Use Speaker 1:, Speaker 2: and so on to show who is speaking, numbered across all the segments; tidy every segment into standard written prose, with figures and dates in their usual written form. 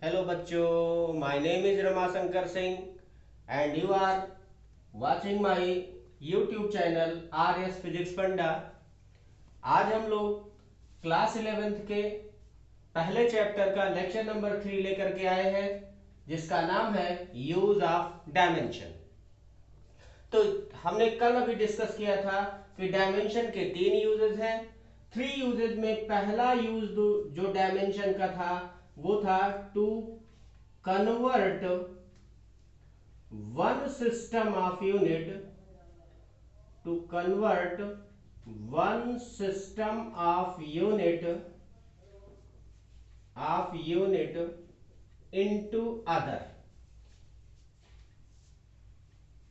Speaker 1: Hello बच्चों, my name is Ramashankar Singh and you are watching my YouTube channel RS Physics Panda। आज हम लोग class 11th के पहले चैप्टर का लेक्चर नंबर 3 लेकर के आए हैं, जिसका नाम है यूज ऑफ डायमेंशन। तो हमने कल अभी डिस्कस किया था कि डायमेंशन के 3 यूजेस हैं। 3 यूजेस में पहला यूज जो डायमेंशन का था वो था to convert one system of unit to convert one system of unit into other।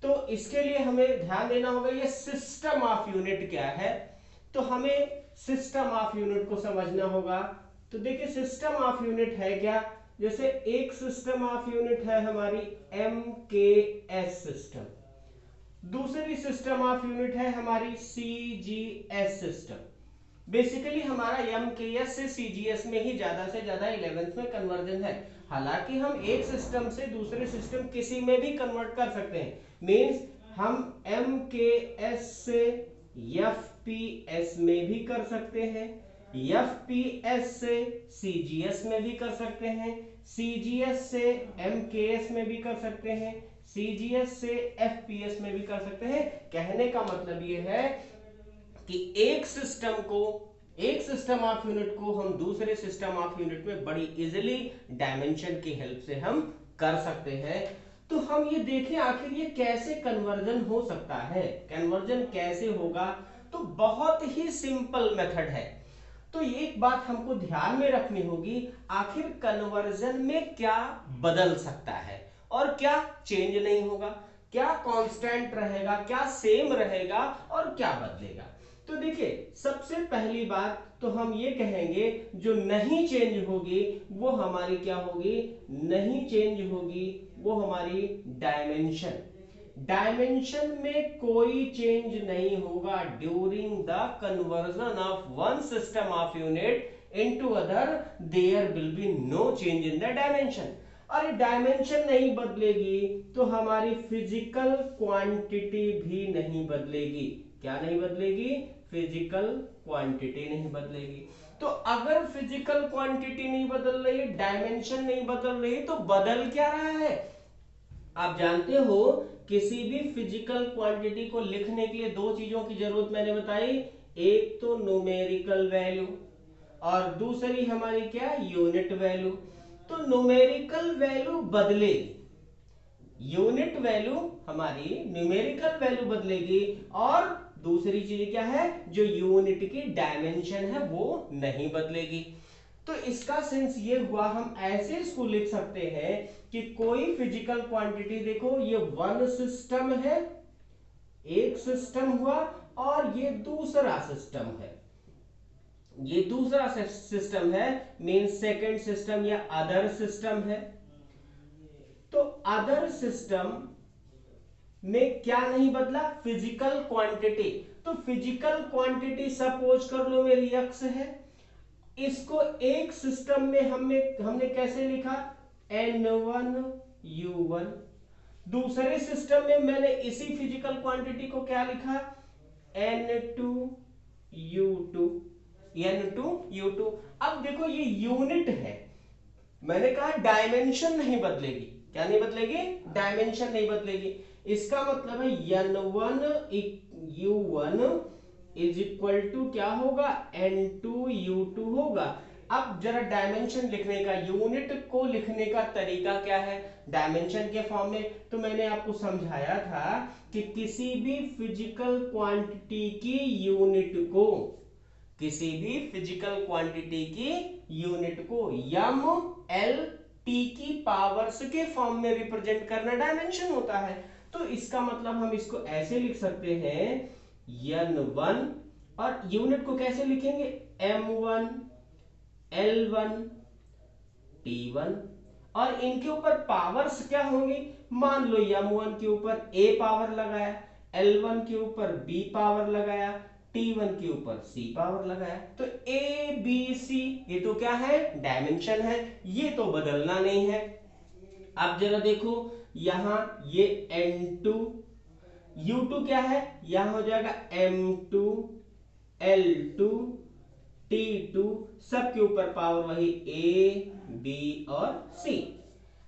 Speaker 1: तो इसके लिए हमें ध्यान देना होगा ये सिस्टम ऑफ यूनिट क्या है। तो हमें सिस्टम ऑफ यूनिट को समझना होगा। तो देखिए सिस्टम ऑफ यूनिट है क्या। जैसे एक सिस्टम ऑफ यूनिट है हमारी MKS सिस्टम, दूसरी सिस्टम ऑफ यूनिट है हमारी CGS सिस्टम। बेसिकली हमारा MKS से CGS में ही ज्यादा से ज्यादा 11th में कन्वर्जन है। हालांकि हम एक सिस्टम से दूसरे सिस्टम किसी में भी कन्वर्ट कर सकते हैं। मींस हम MKS से FPS में भी कर सकते हैं, FPS से CGS में भी कर सकते हैं, CGS से MKS में भी कर सकते हैं, CGS से FPS में भी कर सकते हैं। कहने का मतलब ये है कि एक सिस्टम ऑफ यूनिट को हम दूसरे सिस्टम ऑफ यूनिट में बड़ी इजीली डायमेंशन की हेल्प से हम कर सकते हैं। तो हम ये देखें आखिर ये कैसे कन्वर्जन हो सकता है, कन्वर्जन कैसे होगा। तो बहुत ही सिंपल मेथड है। तो एक बात हमको ध्यान में रखनी होगी, आखिर कन्वर्जन में क्या बदल सकता है और क्या चेंज नहीं होगा, क्या कांस्टेंट रहेगा, क्या सेम रहेगा और क्या बदलेगा। तो देखिए सबसे पहली बात तो हम ये कहेंगे जो नहीं चेंज होगी वो हमारी क्या होगी, नहीं चेंज होगी वो हमारी डायमेंशन। डायमेंशन में कोई चेंज नहीं होगा during the conversion of one system of unit into other, there will be no change in the dimension. और डायमेंशन नहीं बदलेगी तो हमारी फिजिकल क्वांटिटी भी नहीं बदलेगी। क्या नहीं बदलेगी, फिजिकल क्वांटिटी नहीं बदलेगी। तो अगर फिजिकल क्वांटिटी नहीं बदल रही, डायमेंशन नहीं बदल रही, तो बदल क्या रहा है। आप जानते हो किसी भी फिजिकल क्वांटिटी को लिखने के लिए दो चीजों की जरूरत मैंने बताई, एक तो न्यूमेरिकल वैल्यू और दूसरी हमारी क्या, यूनिट वैल्यू। तो न्यूमेरिकल वैल्यू बदलेगी, यूनिट वैल्यू हमारी न्यूमेरिकल वैल्यू बदलेगी और दूसरी चीज क्या है, जो यूनिट की डायमेंशन है वो नहीं बदलेगी। तो इसका सेंस ये हुआ, हम ऐसे इसको लिख सकते हैं कि कोई फिजिकल क्वांटिटी, देखो ये वन सिस्टम है, एक सिस्टम हुआ और ये दूसरा सिस्टम है, ये दूसरा सिस्टम है, मीन सेकंड सिस्टम या अदर सिस्टम है। तो अदर सिस्टम में क्या नहीं बदला, फिजिकल क्वांटिटी। तो फिजिकल क्वांटिटी सपोज कर लो मेरी x है, इसको एक सिस्टम में हमने कैसे लिखा, N1U1। दूसरे सिस्टम में मैंने इसी फिजिकल क्वांटिटी को क्या लिखा, N2U2। N2U2। अब देखो ये यूनिट है, मैंने कहा डायमेंशन नहीं बदलेगी। क्या नहीं बदलेगी, डायमेंशन नहीं बदलेगी। इसका मतलब है N1U1 इज इक्वल टू क्या होगा, N2U2 होगा। अब जरा डायमेंशन लिखने का, यूनिट को लिखने का तरीका क्या है डायमेंशन के फॉर्म में। तो मैंने आपको समझाया था कि किसी भी फिजिकल क्वांटिटी की यूनिट को, किसी भी फिजिकल क्वांटिटी की यूनिट को MLT की पावर्स के फॉर्म में रिप्रेजेंट करना डायमेंशन होता है। तो इसका मतलब हम इसको ऐसे लिख सकते हैं N1, और यूनिट को कैसे लिखेंगे, M1 L1 T1, और इनके ऊपर पावर्स क्या होंगी, मान लो M1 के ऊपर A पावर लगाया, L1 के ऊपर B पावर लगाया, T1 के ऊपर C पावर लगाया, तो A B C ये तो क्या है, डायमेंशन है, ये तो बदलना नहीं है। अब जरा देखो यहां ये N2 U2 क्या है, यहां हो जाएगा M2 L2 T2, सबके ऊपर पावर वही A B और C।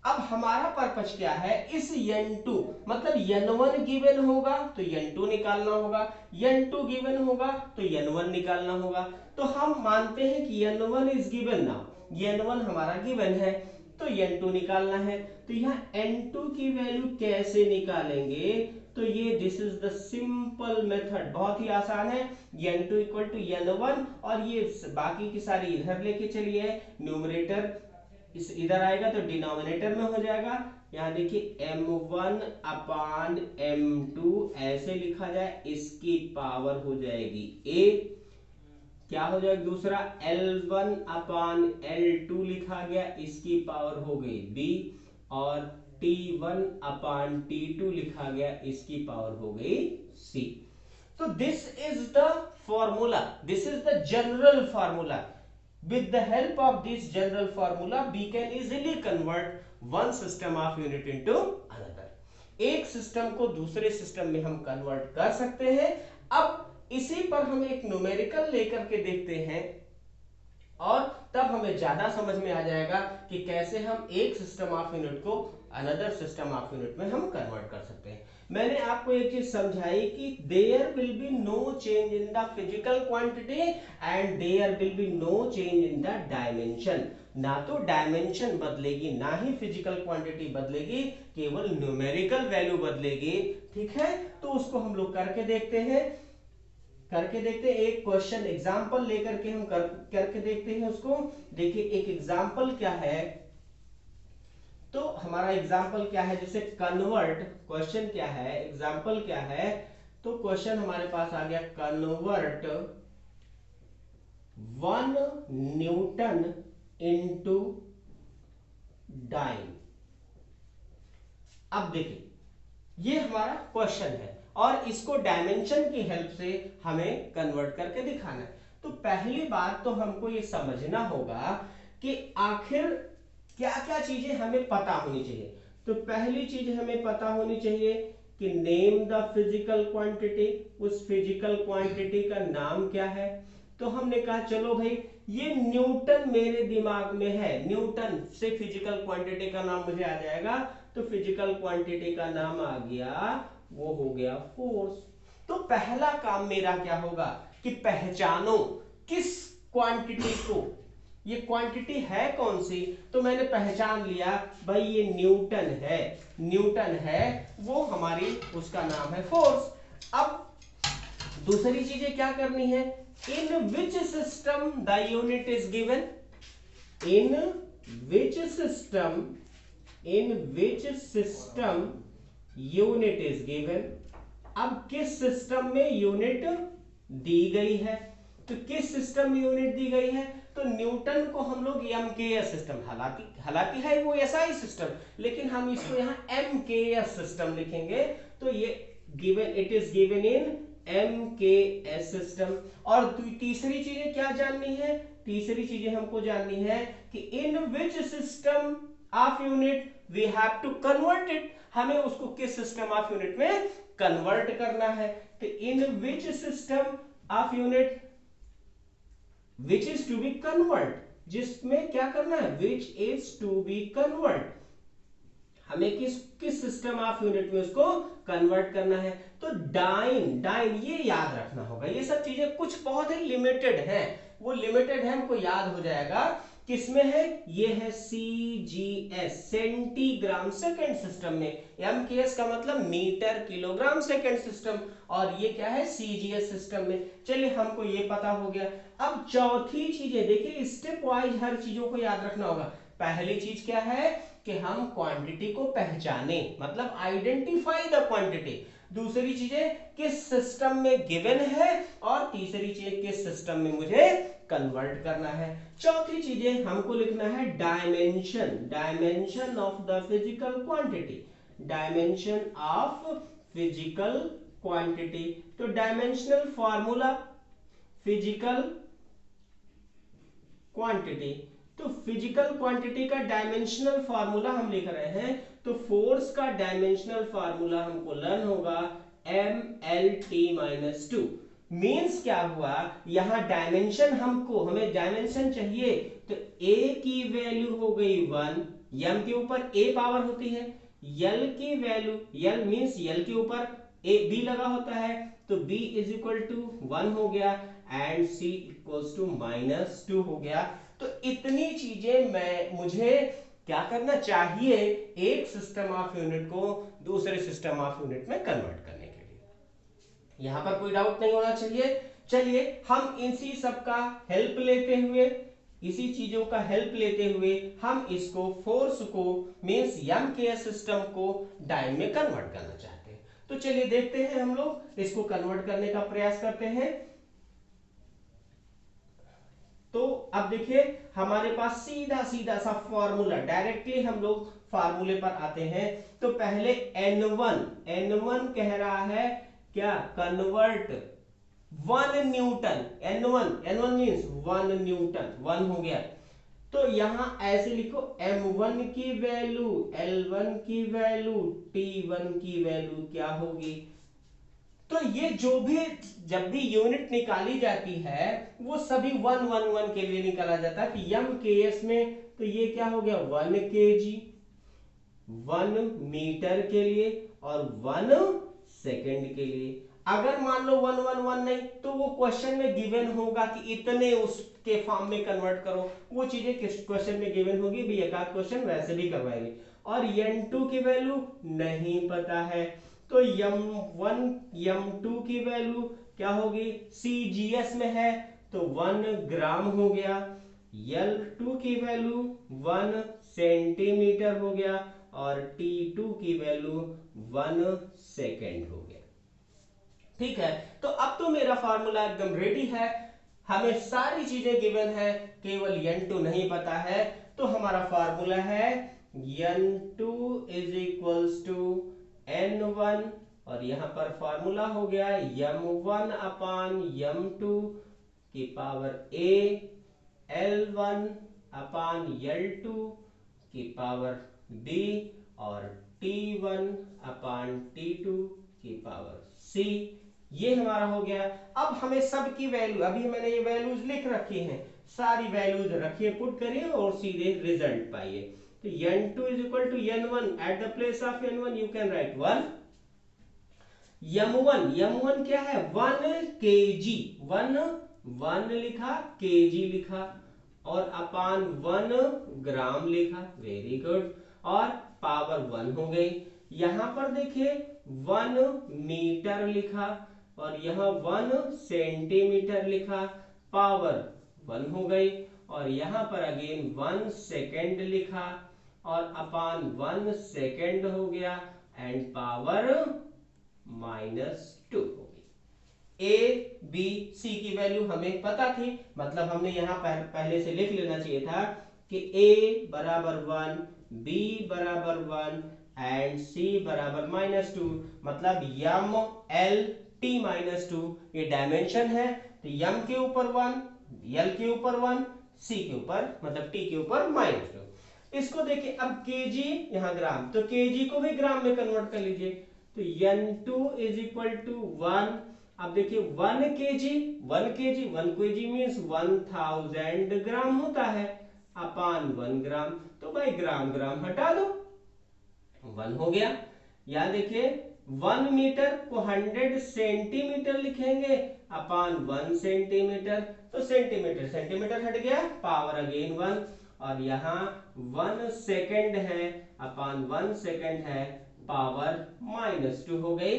Speaker 1: अब हमारा पर्पज क्या है, इस N2 मतलब N1 गिवन होगा तो N2 निकालना होगा, N2 गिवन होगा तो N1 निकालना होगा। तो हम मानते हैं कि N1 is given now, N1 हमारा गिवन है तो N2 निकालना है। तो यहाँ N2 की वैल्यू कैसे निकालेंगे, तो ये this is the simple method, बहुत ही आसान है। N2 इक्वल टू N1 और ये बाकी की सारी इधर लेके चलिए, न्यूमरेटर इस इधर आएगा तो डिनोमिनेटर में हो जाएगा। यहां देखिए M1 अपान M2 ऐसे लिखा जाए, इसकी पावर हो जाएगी A, क्या हो जाएगा दूसरा L1 अपान L2 लिखा गया, इसकी पावर हो गई B, और T1 अपान T2 लिखा गया, इसकी पावर हो गई C। तो this is the formula, this is the general formula. With the help of this general formula, we can easily convert one system of unit into another. एक system को दूसरे system में हम कन्वर्ट कर सकते हैं। अब इसी पर हम एक न्यूमेरिकल लेकर के देखते हैं और तब हमें ज्यादा समझ में आ जाएगा कि कैसे हम एक सिस्टम ऑफ यूनिट को अनदर सिस्टम ऑफ यूनिट में हम कन्वर्ट कर सकते हैं। मैंने आपको एक चीज समझाई कि there will be no change in the physical quantity and there will be no change in the dimension. ना तो डायमेंशन बदलेगी ना ही फिजिकल क्वांटिटी बदलेगी, केवल न्यूमेरिकल वैल्यू बदलेगी। ठीक है, तो उसको हम लोग करके देखते हैं, एक क्वेश्चन एग्जांपल लेकर के हम करके देखते हैं उसको। देखिए एक एग्जांपल क्या है, तो हमारा एग्जांपल क्या है, जैसे कन्वर्ट, क्वेश्चन क्या है, एग्जांपल क्या है, तो क्वेश्चन हमारे पास आ गया कन्वर्ट 1 न्यूटन इनटू डाइन। अब देखिए ये हमारा क्वेश्चन है और इसको डायमेंशन की हेल्प से हमें कन्वर्ट करके दिखाना है। तो पहली बात तो हमको ये समझना होगा कि आखिर क्या क्या चीजें हमें पता होनी चाहिए। तो पहली चीज हमें पता होनी चाहिए कि नेम द फिजिकल क्वांटिटी, उस फिजिकल क्वांटिटी का नाम क्या है। तो हमने कहा चलो भाई ये न्यूटन मेरे दिमाग में है, न्यूटन से फिजिकल क्वांटिटी का नाम मुझे आ जाएगा, तो फिजिकल क्वांटिटी का नाम आ गया, वो हो गया फोर्स। तो पहला काम मेरा क्या होगा कि पहचानो किस क्वांटिटी को, ये क्वांटिटी है कौन सी। तो मैंने पहचान लिया भाई ये न्यूटन है, न्यूटन है, वो हमारी उसका नाम है फोर्स। अब दूसरी चीजें क्या करनी है, in which system the unit is given, in which system, in which system unit is given. अब किस सिस्टम में यूनिट दी गई है, तो किस सिस्टम में यूनिट दी गई है, तो न्यूटन को हम लोग एमकेएस सिस्टम, हालांकि है वो एसआई सिस्टम, लेकिन हम इसको यहाँ एमकेएस सिस्टम लिखेंगे। तो ये given, it is given in MKS system. और तीसरी चीजें क्या जाननी है, तीसरी चीजें हमको जाननी है कि in which system of unit we have to convert it, हमें उसको किस सिस्टम ऑफ यूनिट में कन्वर्ट करना है। तो in which system of unit which is to be convert, जिसमें क्या करना है, which is to be convert, हमें किस सिस्टम ऑफ यूनिट में उसको कन्वर्ट करना है। तो डाइन, डाइन ये याद रखना होगा। ये सब चीजें कुछ बहुत ही लिमिटेड हैं, वो लिमिटेड है, हमको याद हो जाएगा। किसमें है, ये है सीजीएस, सेंटीग्राम सेकेंड सिस्टम में। एमकेएस का मतलब मीटर किलोग्राम सेकेंड सिस्टम, और ये क्या है, सीजीएस सिस्टम में। चलिए हमको ये पता हो गया। अब चौथी चीज है, देखिए स्टेप वाइज हर चीजों को याद रखना होगा। पहली चीज क्या है कि हम क्वांटिटी को पहचाने, मतलब आइडेंटिफाई द क्वांटिटी। दूसरी चीज है किस सिस्टम में गिवन है, और तीसरी चीज किस सिस्टम में मुझे कन्वर्ट करना है। चौथी चीजें हमको लिखना है dimension, dimension of the physical quantity, dimension of physical quantity. तो डायमेंशनल फार्मूला फिजिकल क्वांटिटी। तो फिजिकल क्वांटिटी का डायमेंशनल फार्मूला हम लिख रहे हैं, तो फोर्स का डायमेंशनल फार्मूला हमको लर्न होगा MLT-2। मींस क्या हुआ, यहां डायमेंशन हमें डायमेंशन चाहिए, तो A की वैल्यू हो गई 1, m के ऊपर A पावर होती है, L की वैल्यू, L मींस L के ऊपर B लगा होता है, तो B इज इक्वल टू 1 हो गया एंड C इक्वल्स टू -2 हो गया। तो इतनी चीजें मुझे क्या करना चाहिए, एक सिस्टम ऑफ यूनिट को दूसरे सिस्टम ऑफ यूनिट में कन्वर्ट करने के लिए। यहां पर कोई डाउट नहीं होना चाहिए। चलिए हम इसी सब का हेल्प लेते हुए, इसी चीजों का हेल्प लेते हुए हम इसको फोर्स को मींस एम के सिस्टम को डाइन में कन्वर्ट करना चाहते हैं। तो चलिए देखते हैं, हम लोग इसको कन्वर्ट करने का प्रयास करते हैं। तो अब देखिए हमारे पास सीधा सीधा सा फॉर्मूला, डायरेक्टली हम लोग फार्मूले पर आते हैं। तो पहले N1 कह रहा है क्या, convert 1 Newton, N1 means 1 Newton, 1 हो गया। तो यहां ऐसे लिखो M1 की वैल्यू, L1 की वैल्यू, T1 की वैल्यू क्या होगी। तो ये जो भी जब भी यूनिट निकाली जाती है वो सभी 1 के लिए निकाला जाता है। कि एम के एस में तो ये क्या हो गया 1 kg 1 मीटर के लिए और 1 सेकंड के लिए। अगर मान लो 1 नहीं तो वो क्वेश्चन में गिवन होगा कि इतने उसके फॉर्म में कन्वर्ट करो, वो चीजें किस क्वेश्चन में गिवन होगी भी, एक आध क्वेश्चन वैसे भी करवाएंगे। और n2 की वैल्यू नहीं पता है, तो m1 m2 की वैल्यू क्या होगी, CGS में है तो 1 ग्राम हो गया, L2 की वैल्यू 1 सेंटीमीटर हो गया और T2 की वैल्यू 1 सेकेंड हो गया। ठीक है, तो अब तो मेरा फार्मूला एकदम रेडी है, हमें सारी चीजें गिवन है, केवल n2 नहीं पता है। तो हमारा फार्मूला है n2 is equals to n1 और यहां पर फार्मूला हो गया m1 अपान m2 की power a, L1 upon L2 की पावर b और T1 अपान T2 की पावर c। ये हमारा हो गया। अब हमें सब की वैल्यू, अभी मैंने ये वैल्यूज लिख रखी हैं, सारी वैल्यूज रखिए, पुट करिए और सीधे रिजल्ट पाइए। तो n2 is equal to n1, at the place of n1 you can write 1। m1 क्या है 1 kg, 1 लिखा, kg लिखा और अपान 1 ग्राम लिखा, वेरी गुड, और पावर 1 हो गई। यहां पर देखिए 1 मीटर लिखा और यहां 1 सेंटीमीटर लिखा, पावर 1 हो गई। और यहां पर अगेन 1 सेकेंड लिखा और अपान 1 सेकेंड हो गया एंड पावर -2 हो गई। ए बी सी की वैल्यू हमें पता थी, मतलब हमने यहां पहले से लिख लेना चाहिए था कि A बराबर 1, B बराबर 1 एंड C बराबर -2, मतलब m l t -2 ये डायमेंशन है। तो m के ऊपर 1, l के ऊपर 1, C के ऊपर मतलब t के ऊपर -2। इसको देखिए अब kg यहां ग्राम, तो kg को भी ग्राम में कन्वर्ट कर लीजिए, तो n2 इज इक्वल टू 1। अब देखिए 1 kg मींस 1000 ग्राम होता है अपान 1 ग्राम, तो भाई ग्राम ग्राम हटा दो, 1 हो गया। या देखिए 1 मीटर को 100 सेंटीमीटर लिखेंगे अपान 1 सेंटीमीटर, तो सेंटीमीटर सेंटीमीटर हट गया, पावर अगेन 1। और यहाँ 1 सेकेंड है अपान 1 सेकेंड है, पावर -2 हो गई।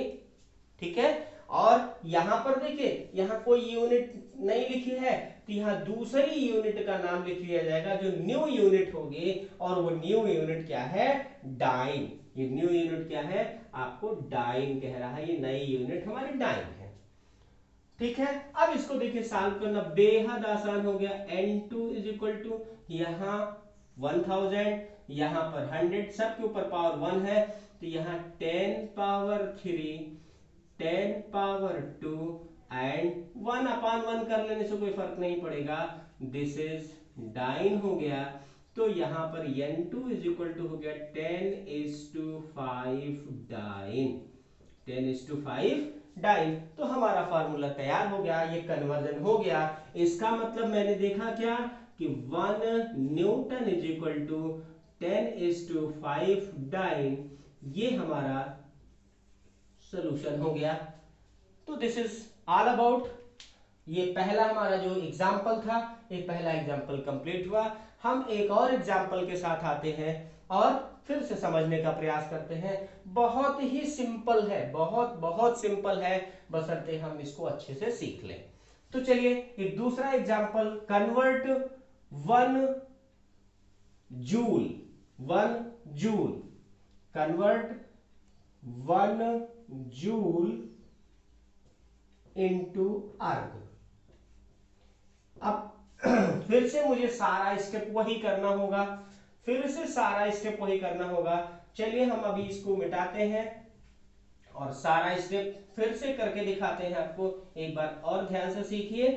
Speaker 1: ठीक है, और यहां पर देखिए यहां कोई यूनिट नहीं लिखी है, तो यहां दूसरी यूनिट का नाम लिख लिया जाएगा जो न्यू यूनिट होगी, और वो न्यू यूनिट क्या है, डाइन। ये न्यू यूनिट क्या है, आपको डाइन कह रहा है, ये नई यूनिट हमारी डाइन है। ठीक है, अब इसको देखिए सॉल्व करना बेहद आसान हो गया। n2 इज इक्वल टू यहां 1000, यहां पर 100, सबके ऊपर पावर 1 है, तो यहां 10 पावर 3, 10 पावर 2 एंड 1/1 कर लेने से कोई फर्क नहीं पड़ेगा, दिस इज डाइन हो गया। तो यहां पर N2 इज इक्वल टू हो गया 10:5 डाइन, 10:5 डाइन। तो हमारा फार्मूला तैयार हो गया, ये कन्वर्जन हो गया। इसका मतलब मैंने देखा क्या कि 1 newton is equal to 10:5 dyne, ये हमारा सोल्यूशन हो गया। तो दिस इज ऑल अबाउट, ये पहला हमारा जो एग्जाम्पल था, एक पहला एग्जाम्पल कंप्लीट हुआ। हम एक और एग्जाम्पल के साथ आते हैं और फिर से समझने का प्रयास करते हैं। बहुत ही सिंपल है, बहुत बहुत सिंपल है, बशर्ते हम इसको अच्छे से सीख लें। तो चलिए एक दूसरा example, convert 1 joule, 1 joule, convert 1 joule into अर्ग। अब फिर से मुझे सारा स्टेप वही करना होगा, फिर से सारा स्टेप वही करना होगा। चलिए हम अभी इसको मिटाते हैं और सारा स्टेप फिर से करके दिखाते हैं आपको, एक बार और ध्यान से सीखिए।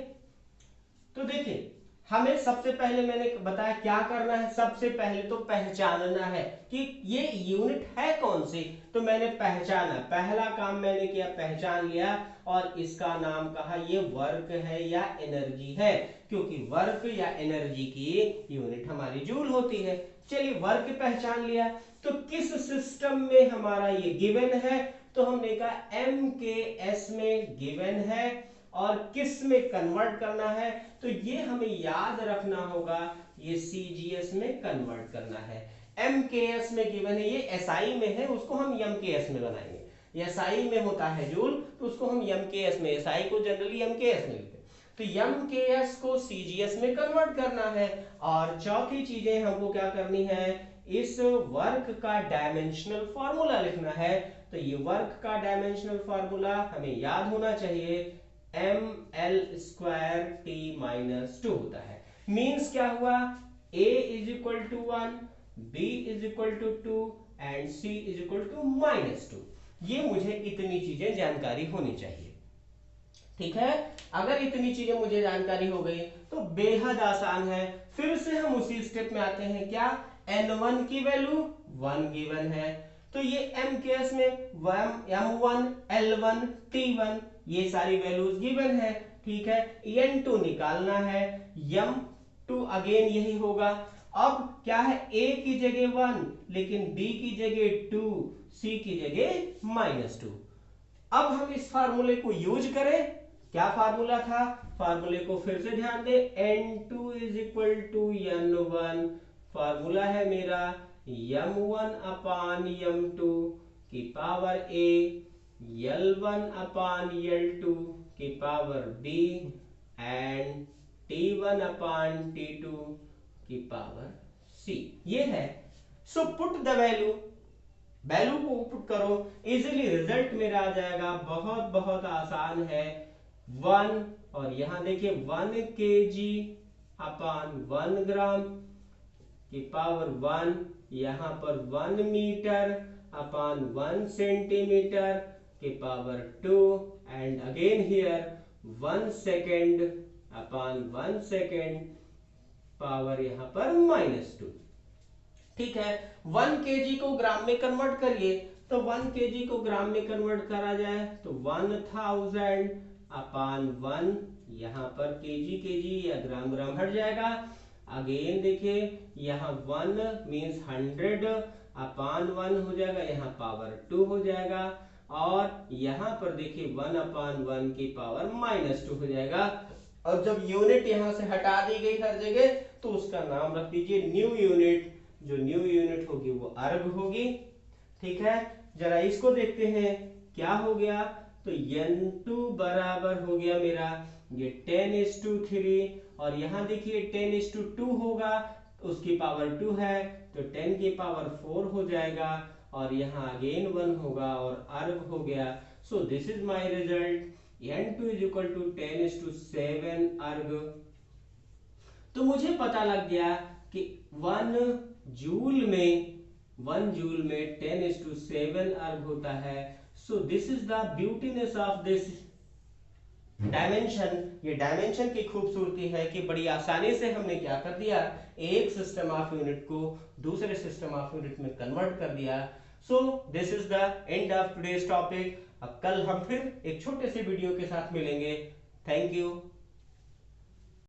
Speaker 1: तो देखिए हमें सबसे पहले मैंने बताया क्या करना है, सबसे पहले तो पहचानना है कि ये यूनिट है कौन सी। तो मैंने पहचाना, पहला काम मैंने किया, पहचान लिया और इसका नाम कहा ये वर्क है या एनर्जी है, क्योंकि वर्क या एनर्जी की यूनिट हमारी जूल होती है। चलिए वर्क पहचान लिया, तो किस सिस्टम में हमारा ये गिवन है, तो हमने कहा MKS में गिवन है और किस में कन्वर्ट करना है, तो ये हमें याद रखना होगा, ये CGS में कन्वर्ट करना है। MKS में गिवन है, ये SI में है, उसको हम MKS में बनाएंगे। SI में होता है जूल, तो उसको हम MKS में, SI को जनरली MKS में लिखते हैं, तो MKS को CGS में कन्वर्ट करना है। और चौथी चीजें हमको क्या करनी है, इस वर्क का डायमेंशनल फॉर्मूला लिखना है। तो ये वर्क का डायमेंशनल फॉर्मूला हमें याद होना चाहिए, mL²T-2 होता है। मीन्स क्या हुआ, A is equal to 1, B is equal to 2 and C is equal to -2। ये मुझे इतनी चीजें जानकारी होनी चाहिए, ठीक है। अगर इतनी चीजें मुझे जानकारी हो गई तो बेहद आसान है। फिर से हम उसी स्टेप में आते हैं, क्या N1 की वैल्यू 1 गिवन है, तो ये MKS में M1 L1 T1 ये सारी वैल्यूज गिवन है, ठीक है। N2 निकालना है, M2 अगेन यही होगा। अब क्या है, A की जगह 1 लेकिन B की जगह 2, C की जगह -2। अब हम इस फार्मूले को यूज करें, क्या फार्मूला था, फार्मूले को फिर से ध्यान दे, N2 is equal to N1, formula है मेरा M1/M2 की पावर A, L1/L2 की पावर B एंड T1/T2 की पावर C, ये है। So put the value, value को पुट करो, इजीली रिजल्ट मेरा आ जाएगा, बहुत बहुत आसान है। 1 और यहां देखिए 1 kg/1 ग्राम की पावर 1, यहां पर 1 मीटर/1 सेंटीमीटर की power 2 and again here 1 second second power यहां पर -2, ठीक है। 1 kg को ग्राम में कन्वर्ट करिए, तो 1 kg को ग्राम में कन्वर्ट करा जाए तो 1000/1, यहां पर kg या ग्राम ग्राम हट जाएगा। अगेन देखिए यहाँ 1 मीन्स 100/1 हो जाएगा, यहाँ पावर 2 हो जाएगा और यहाँ पर देखिए 1/1 की पावर -2 हो जाएगा। और जब यूनिट यहाँ से हटा दी गई हर जगह, तो उसका नाम रख दीजिए न्यू यूनिट, जो न्यू यूनिट होगी वो अर्ग होगी, ठीक है। जरा इसको देखते हैं क्या हो गया, तो N2 बराबर हो गया मेरा ये 10:3 और यहाँ देखिए 10:2 होगा, उसकी पावर 2 है तो 10 की पावर 4 हो जाएगा और यहाँ अगेन 1 होगा और अर्ग हो गया। So this is my result, N2 is equal to 10:7 erg. तो मुझे पता लग गया कि 1 जूल में 10:7 अर्ग होता है। सो this is the beautiness of this dimension, ये डायमेंशन की खूबसूरती है कि बड़ी आसानी से हमने क्या कर दिया, एक सिस्टम ऑफ यूनिट को दूसरे सिस्टम ऑफ यूनिट में कन्वर्ट कर दिया। सो this is the end of today's topic. अब कल हम फिर एक छोटे से वीडियो के साथ मिलेंगे। Thank you.